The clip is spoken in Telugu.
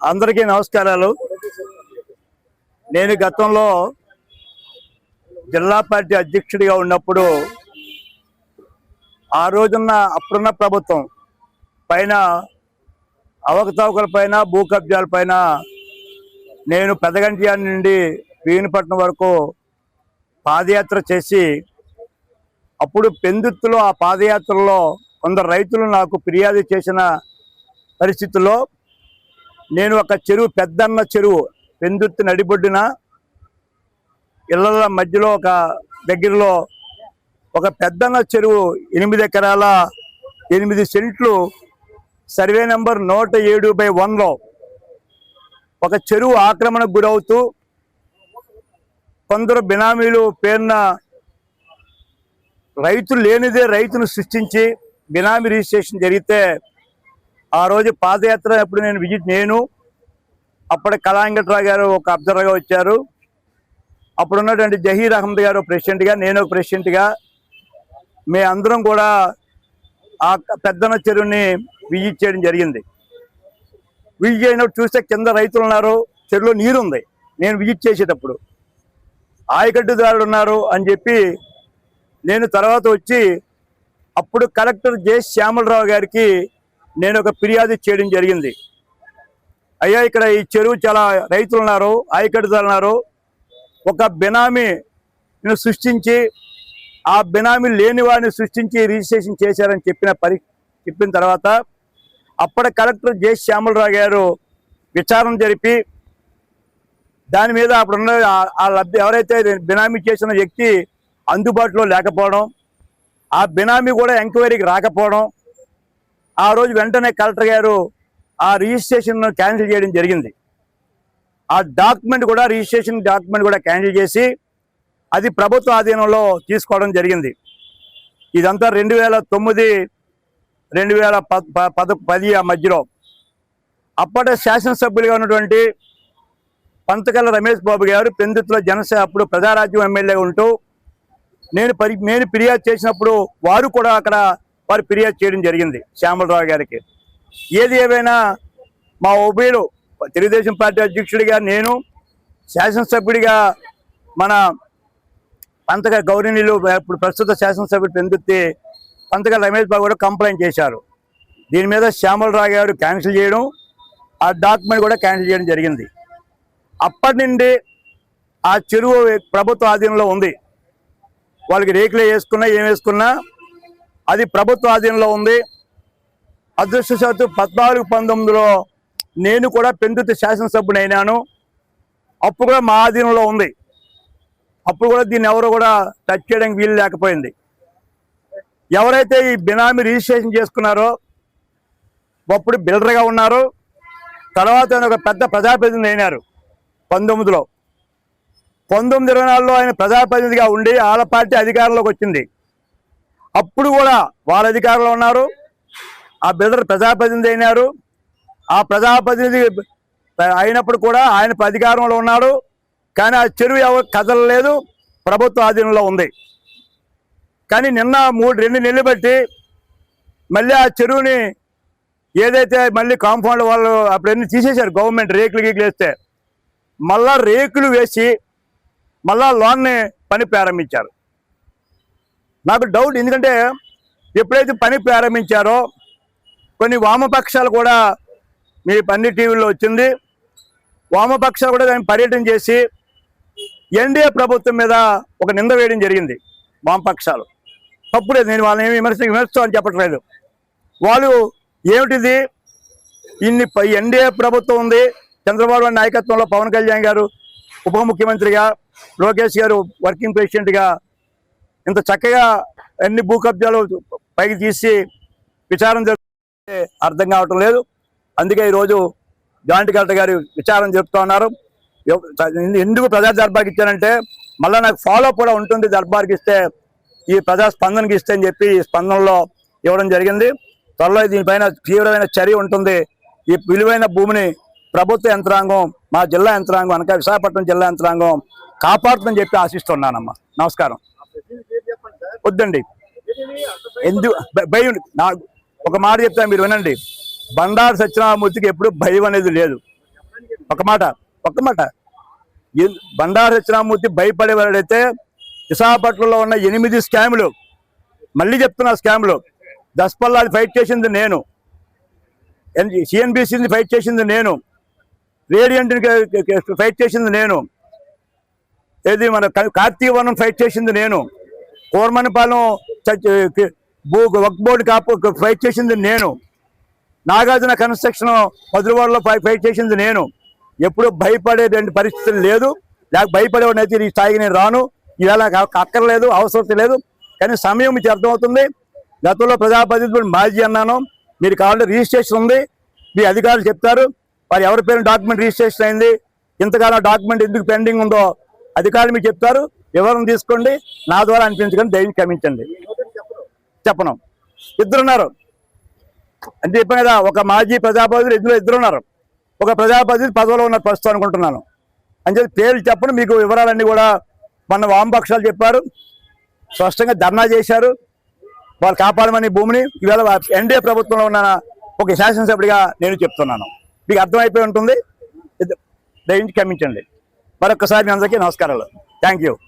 అందరికీ నమస్కారాలు. నేను గతంలో జిల్లా పార్టీ అధ్యక్షుడిగా ఉన్నప్పుడు ఆ రోజున్న అప్పుడున్న ప్రభుత్వం పైన అవకతవకల పైన భూ కబ్జాల పైన నేను పెదగంట్యాల నుండి వీనిపట్నం వరకు పాదయాత్ర చేసి అప్పుడు పెందుత్తులో ఆ పాదయాత్రలో కొందరు రైతులు నాకు ఫిర్యాదు చేసిన పరిస్థితుల్లో నేను ఒక చెరువు పెద్దన్న చెరువు పెందుర్తి నడిబొడ్డున ఇళ్ళ మధ్యలో ఒక దగ్గరలో ఒక పెద్దన్న చెరువు 8 ఎకరాల 8 సెంట్లు సర్వే నెంబర్ 107/1లో ఒక చెరువు ఆక్రమణకు గురవుతూ కొందరు బినామీలు పేరున రైతు లేనిదే రైతును సృష్టించి బినామీ రిజిస్ట్రేషన్ జరిగితే ఆ రోజు పాదయాత్ర అప్పుడు నేను అప్పటి కళాంగట్రావు గారు ఒక అబ్జర్వర్గా వచ్చారు. అప్పుడు ఉన్నటువంటి జహీర్ అహ్మద్ గారు ప్రెసిడెంట్గా, నేను ప్రెసిడెంట్గా మే అందరం కూడా ఆ పెద్దన్న చెరువుని విజిట్ చేయడం జరిగింది. విజిట్ చేయనప్పుడు చూస్తే కింద రైతులు ఉన్నారు, చెరువులో నీరు ఉంది. నేను విజిట్ చేసేటప్పుడు ఆయకట్టుదారులు ఉన్నారు అని చెప్పి నేను తర్వాత వచ్చి అప్పుడు కలెక్టర్ జె శ్యామలరావు గారికి నేను ఒక ఫిర్యాదు చేయడం జరిగింది. అయ్యా, ఇక్కడ ఈ చెరువు చాలా రైతులు ఉన్నారు, ఆయకట్టుదారులు ఉన్నారు, ఒక బినామీని సృష్టించి ఆ బినామీ లేని వాడిని సృష్టించి రిజిస్ట్రేషన్ చేశారని చెప్పిన తర్వాత అప్పటి కలెక్టర్ జె శ్యామలరావు గారు విచారణ జరిపి దాని మీద అప్పుడున్న ఆ లబ్ధి ఎవరైతే బినామీ చేసిన వ్యక్తి అందుబాటులో లేకపోవడం, ఆ బినామీ కూడా ఎంక్వైరీకి రాకపోవడం, ఆ రోజు వెంటనే కలెక్టర్ గారు ఆ రిజిస్ట్రేషన్ క్యాన్సిల్ చేయడం జరిగింది. ఆ డాక్యుమెంట్ కూడా రిజిస్ట్రేషన్ డాక్యుమెంట్ కూడా క్యాన్సిల్ చేసి అది ప్రభుత్వ ఆధీనంలో తీసుకోవడం జరిగింది. ఇదంతా 2009, 2010 ఆ మధ్యలో అప్పటి శాసనసభ్యులుగా ఉన్నటువంటి పంతకల్ల రమేష్ బాబు గారు పెందుతుల జనసేన అప్పుడు ప్రజారాజ్యం ఎమ్మెల్యేగా ఉంటూ నేను ఫిర్యాదు చేసినప్పుడు వారు కూడా అక్కడ వారు ఫిర్యాదు చేయడం జరిగింది శ్యామలరావు గారికి. ఏది ఏమైనా మా ఉభయులు తెలుగుదేశం పార్టీ అధ్యక్షుడిగా నేను, శాసనసభ్యుడిగా మన పంతక గౌరవనీయులు ఇప్పుడు ప్రస్తుత శాసనసభ్యుడు పెందుర్తి పంతకల్ల రమేష్ బాబు కూడా కంప్లైంట్ చేశారు. దీని మీద శ్యామలరావు గారు క్యాన్సిల్ చేయడం, ఆ డాక్యుమెంట్ కూడా క్యాన్సిల్ చేయడం జరిగింది. అప్పటి నుండి ఆ చెరువు ప్రభుత్వ ఆధీనంలో ఉంది. వాళ్ళకి రేకులే వేసుకున్నా ఏం వేసుకున్నా అది ప్రభుత్వ ఆధీనంలో ఉంది. అదృష్టవశాత్తు 14-19లో నేను కూడా పెందుర్తి శాసనసభ్యుని అయినాను. అప్పుడు కూడా మా ఆధీనంలో ఉంది. అప్పుడు కూడా దీన్ని ఎవరు కూడా టచ్ చేయడానికి వీలు లేకపోయింది. ఎవరైతే ఈ బినామీ రిజిస్ట్రేషన్ చేసుకున్నారో అప్పుడు బిల్డర్గా ఉన్నారు, తర్వాత ఆయన ఒక పెద్ద ప్రజాప్రతినిధి అయినారు. 19లో 1924లో ఆయన ప్రజాప్రతినిధిగా ఉండి వాళ్ళ పార్టీ అధికారంలోకి వచ్చింది. అప్పుడు కూడా వాళ్ళ అధికారంలో ఉన్నారు. ఆ బిల్డర్ ప్రజాప్రతినిధి అయినారు. ఆ ప్రజాప్రతినిధి అయినప్పుడు కూడా ఆయన అధికారంలో ఉన్నాడు. కానీ ఆ చెరువు ఎవరు కదలలేదు, ప్రభుత్వ ఆధీనంలో ఉంది. కానీ నిన్న 2 నెలలు బట్టి మళ్ళీ ఆ చెరువుని ఏదైతే మళ్ళీ కాంపౌండ్ వాళ్ళు అప్పుడన్నీ తీసేశారు, గవర్నమెంట్ రేకులు గీకులు వేస్తే మళ్ళా రేకులు వేసి మళ్ళా లోన్ని పని ప్రారంభించారు. నాకు డౌట్, ఎందుకంటే ఎప్పుడైతే పని ప్రారంభించారో కొన్ని వామపక్షాలు కూడా మీ అన్ని టీవీల్లో వచ్చింది, వామపక్షాలు కూడా దాన్ని పర్యటన చేసి ఎన్డీఏ ప్రభుత్వం మీద ఒక నింద వేయడం జరిగింది. వామపక్షాలు తప్పులేదు, నేను వాళ్ళని ఏమి విమర్శిస్తూ అని చెప్పట్లేదు. వాళ్ళు ఏమిటిది, ఇన్ని ఎన్డీఏ ప్రభుత్వం ఉంది, చంద్రబాబు నాయకత్వంలో పవన్ కళ్యాణ్ గారు ఉప ముఖ్యమంత్రిగా, లోకేష్ గారు వర్కింగ్ ప్రెసిడెంట్గా ఇంత చక్కగా అన్ని భూ కబ్జాలు పైకి తీసి విచారణ జరిగితే అర్థం కావటం లేదు. అందుకే ఈరోజు జాయింట్ కలెక్టర్ గారు విచారణ జరుపుతూ ఉన్నారు. ఎందుకు ప్రజా దర్బార్కి ఇచ్చారంటే మళ్ళీ నాకు ఫాలో కూడా ఉంటుంది, దర్బార్కి ఇస్తే ఈ ప్రజా స్పందనకి ఇస్తే అని చెప్పి ఈ స్పందనలో ఇవ్వడం జరిగింది. త్వరలో దీనిపైన తీవ్రమైన చర్య ఉంటుంది. ఈ విలువైన భూమిని ప్రభుత్వ యంత్రాంగం, మా జిల్లా యంత్రాంగం, అనగా విశాఖపట్నం జిల్లా యంత్రాంగం కాపాడుతుందని చెప్పి ఆశిస్తున్నానమ్మా. నమస్కారం. వద్దండి, ఎందుకు భయం, నాకు ఒక మాట చెప్తాను, మీరు వినండి. బండారు సత్యనారాయణమూర్తికి ఎప్పుడు భయం అనేది లేదు. ఒక్క మాట బండారు సత్యనారాయణమూర్తి భయపడేవాడైతే విశాఖపట్నంలో ఉన్న 8 స్కాములు, మళ్ళీ చెప్తున్నా స్కాములు, దస్పల్లాది ఫైట్ చేసింది నేను, సిఎన్బిసిని ఫైట్ చేసింది నేను, రేడియంట్ని ఫైట్ చేసింది నేను, ఏది మన కార్తీవనం ఫైట్ చేసింది నేను, కోరమనపాలెం వక్ఫ్ బోర్డు ఫైట్ చేసింది నేను, నాగార్జున కన్స్ట్రక్షన్ మధురవాడలో ఫైట్ చేసింది నేను. ఎప్పుడు భయపడేటువంటి పరిస్థితులు లేదు. లేక భయపడేవాడిని అయితే ఈ స్థాయికి నేను రాను. ఇవాళ అక్కర్లేదు, అవసరం లేదు. కానీ సమయం మీకు అర్థమవుతుంది. గతంలో ప్రజాప్రతినిధులు మాజీ అన్నాను. మీరు కావాలంటే రిజిస్ట్రేషన్ ఉంది, మీ అధికారులు చెప్తారు. వారు ఎవరి పేరు డాక్యుమెంట్ రిజిస్ట్రేషన్ అయింది, ఇంతకాలం డాక్యుమెంట్ ఎందుకు పెండింగ్ ఉందో అధికారులు మీకు చెప్తారు. వివరణ తీసుకోండి. నా ద్వారా అనిపించకండి, దయచేసి క్షమించండి. చెప్పను. ఇద్దరున్నారు అంటే చెప్పాను కదా, ఒక మాజీ ప్రజాప్రతినిధులు ఇద్దరున్నారు. ఒక ప్రజాప్రతినిధి పదవిలో ఉన్న ప్రస్తుతం అనుకుంటున్నాను అని చెప్పి పేర్లు చెప్పను. మీకు వివరాలన్నీ కూడా మన వామపక్షాలు చెప్పారు, స్పష్టంగా ధర్నా చేశారు. వాళ్ళు కాపాడమని భూమిని ఇవాళ ఎన్డీఏ ప్రభుత్వంలో ఉన్న ఒక శాసనసభ్యుడిగా నేను చెప్తున్నాను. మీకు అర్థమైపోయి ఉంటుంది. దయచేసి క్షమించండి. మరొకసారి మీ అందరికీ నమస్కారాలు. Thank you.